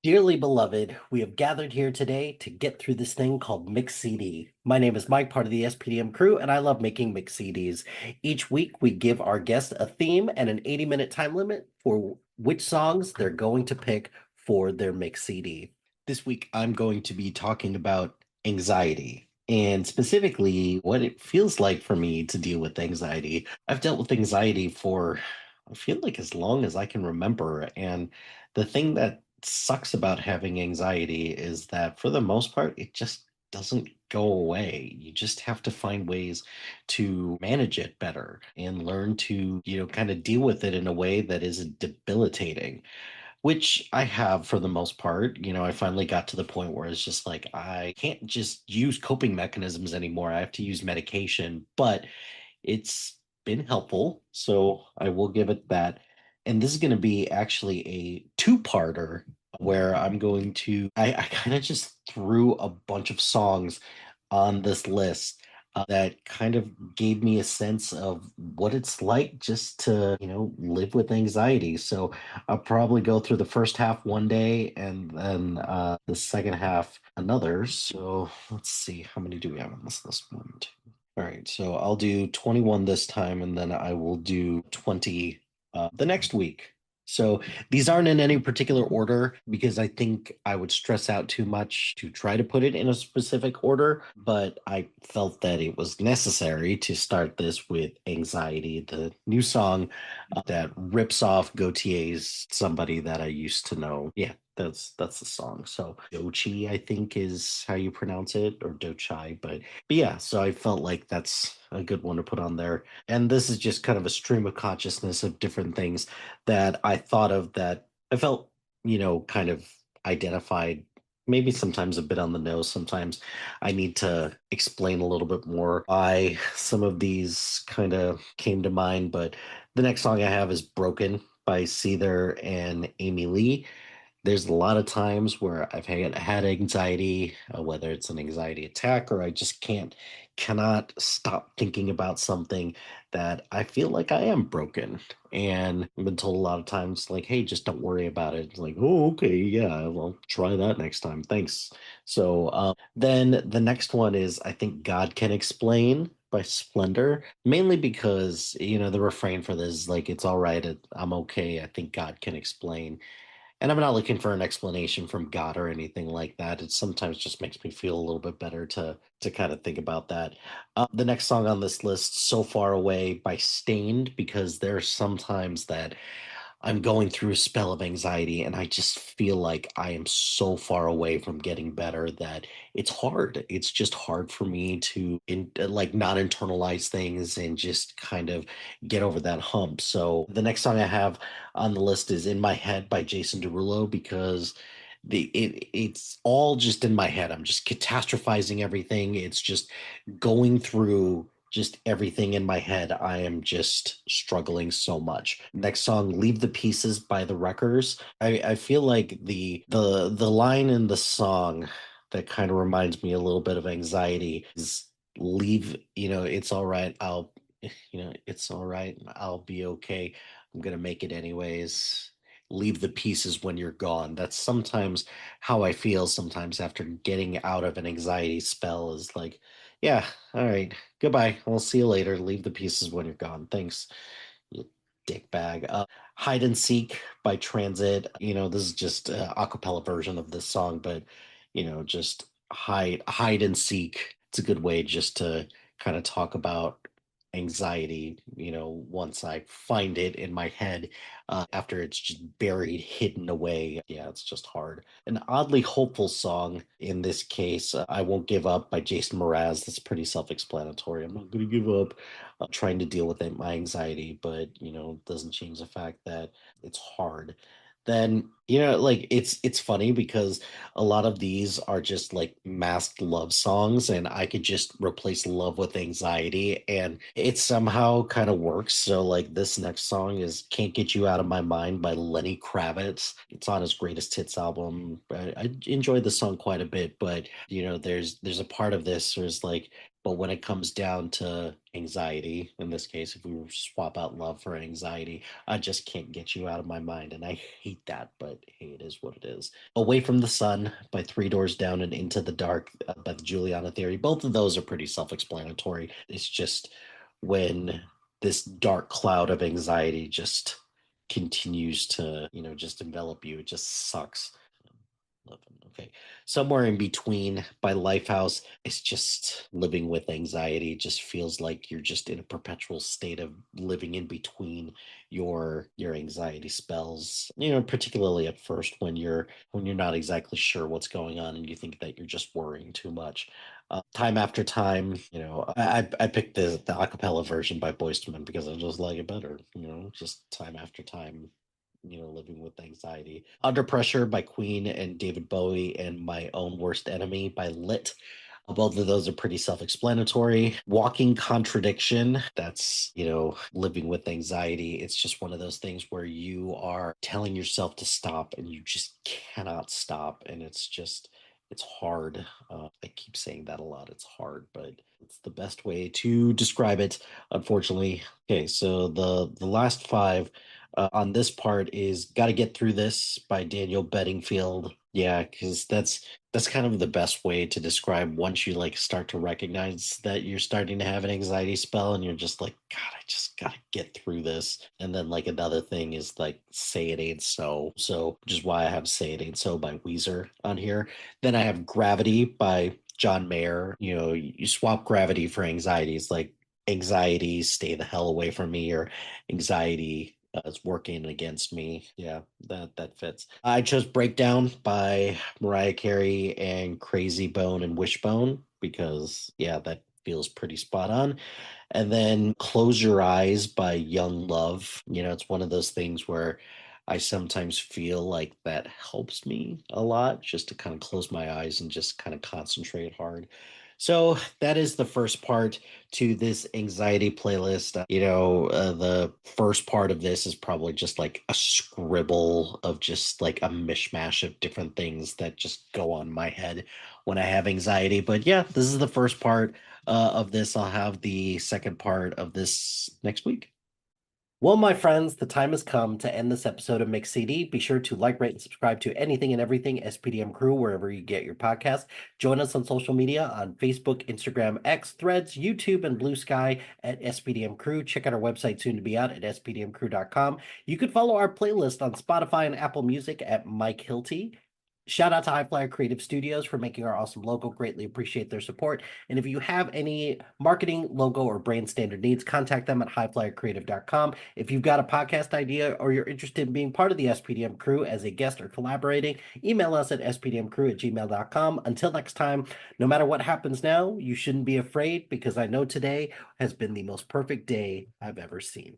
Dearly beloved, we have gathered here today to get through this thing called Mix CD. My name is Mike, part of the SPDM crew, and I love making Mix CDs. Each week, we give our guests a theme and an 80-minute time limit for which songs they're going to pick for their Mix CD. This week, I'm going to be talking about anxiety and specifically what it feels like for me to deal with anxiety. I've dealt with anxiety for, I feel like, as long as I can remember. And the thing that sucks about having anxiety is that for the most part, it just doesn't go away. You just have to find ways to manage it better and learn to, kind of deal with it in a way that isn't debilitating, which I have for the most part. I finally got to the point where it's just like, I can't just use coping mechanisms anymore. I have to use medication, but it's been helpful. So I will give it that. And this is going to be actually a two-parter where I kind of just threw a bunch of songs on this list that kind of gave me a sense of what it's like just to, live with anxiety. So I'll probably go through the first half one day and then the second half another. So let's see, how many do we have on this list? One, two. All right, so I'll do 21 this time, and then I will do 20 the next week. So these aren't in any particular order because I think I would stress out too much to try to put it in a specific order, but I felt that it was necessary to start this with Anxiety, the new song that rips off Gautier's Somebody That I Used to Know. Yeah, that's the song. So Dochi, I think is how you pronounce it, or Dochai, but yeah, so I felt like that's a good one to put on there. And this is just kind of a stream of consciousness of different things that I thought of that I felt, kind of identified, maybe sometimes a bit on the nose. Sometimes I need to explain a little bit more why some of these kind of came to mind. But the next song I have is Broken by Seether and Amy Lee. There's a lot of times where I've had anxiety, whether it's an anxiety attack or I just cannot stop thinking about something that I feel like I am broken. And I've been told a lot of times, like, hey, just don't worry about it. It's like, oh, okay, yeah, I'll try that next time. Thanks. So then the next one is, I think God Can Explain by Splendor, mainly because, the refrain for this is like, it's all right, I'm okay. I think God can explain. And I'm not looking for an explanation from God or anything like that. It sometimes just makes me feel a little bit better to kind of think about that. The next song on this list, "So Far Away" by Stained, because there's sometimes that I'm going through a spell of anxiety and I just feel like I am so far away from getting better that it's hard. It's just hard for me to like not internalize things and just kind of get over that hump. So the next song I have on the list is In My Head by Jason Derulo because it's all just in my head. I'm just catastrophizing everything. It's just going through just everything in my head. I am just struggling so much. Next song, Leave the Pieces by the Wreckers. I feel like the line in the song that kind of reminds me a little bit of anxiety is leave, it's all right. It's all right. I'll be okay. I'm gonna make it anyways. Leave the pieces when you're gone. That's sometimes how I feel sometimes after getting out of an anxiety spell is like, yeah, all right. Goodbye. I'll see you later. Leave the pieces when you're gone. Thanks, you dick bag. Hide and Seek by Transit. This is just a acapella version of this song, but just hide and seek. It's a good way just to kind of talk about anxiety, once I find it in my head, after it's just buried, hidden away. Yeah, it's just hard. An oddly hopeful song in this case, I Won't Give Up by Jason Mraz. That's pretty self-explanatory. I'm not going to give up. I'm trying to deal with my anxiety, but, it doesn't change the fact that it's hard. then you know like it's funny because a lot of these are just like masked love songs, and I could just replace love with anxiety and it somehow kind of works. So like this next song is Can't Get You Out of My Mind by Lenny Kravitz. It's on his greatest hits album. I enjoyed the song quite a bit, but you know there's a part of this where it's like, but when it comes down to anxiety, in this case, if we swap out love for anxiety, I just can't get you out of my mind. And I hate that, but hey, it is what it is. Away from the Sun by Three Doors Down and Into the Dark by the Juliana Theory. Both of those are pretty self explanatory. It's just when this dark cloud of anxiety just continues to, just envelop you, it just sucks. Okay. Somewhere in between by Lifehouse, it's just living with anxiety. It just feels like you're just in a perpetual state of living in between your anxiety spells. Particularly at first when you're not exactly sure what's going on and you think that you're just worrying too much. Time after time, I picked the acapella version by Boyz II Men because I just like it better. Just time after time, living with anxiety. Under Pressure by Queen and David Bowie, and My Own Worst Enemy by Lit. Both of those are pretty self explanatory. Walking Contradiction, that's, living with anxiety. It's just one of those things where you are telling yourself to stop and you just cannot stop. And it's hard. I keep saying that a lot. It's hard, but it's the best way to describe it, unfortunately. Okay, so the last five on this part is "Got to Get Through This" by Daniel Bedingfield. Yeah, because that's kind of the best way to describe once you like start to recognize that you're starting to have an anxiety spell and you're just like, God, I just gotta get through this. And then like another thing is like Say It Ain't So. So which is why I have Say It Ain't So by Weezer on here. Then I have Gravity by John Mayer. You swap gravity for anxiety. It's like anxiety, stay the hell away from me, or anxiety is working against me. Yeah, that fits. I chose Breakdown by Mariah Carey and Crazy Bone and Wishbone because yeah, that feels pretty spot on. And then Close Your Eyes by Young Love. It's one of those things where I sometimes feel like that helps me a lot just to kind of close my eyes and just kind of concentrate hard. So that is the first part to this anxiety playlist. The first part of this is probably just like a scribble of just like a mishmash of different things that just go on my head when I have anxiety. But yeah, this is the first part of this. I'll have the second part of this next week. Well, my friends, the time has come to end this episode of Mix CD. Be sure to like, rate, and subscribe to anything and everything SPDM Crew wherever you get your podcast. Join us on social media on Facebook, Instagram, X, Threads, YouTube, and Blue Sky at SPDM Crew. Check out our website soon to be out at spdmcrew.com. You can follow our playlist on Spotify and Apple Music at Mike Hilty. Shout out to High Flyer Creative Studios for making our awesome logo. Greatly appreciate their support. And if you have any marketing, logo, or brand standard needs, contact them at highflyercreative.com. If you've got a podcast idea or you're interested in being part of the SPDM crew as a guest or collaborating, email us at spdmcrew@gmail.com. Until next time, no matter what happens now, you shouldn't be afraid because I know today has been the most perfect day I've ever seen.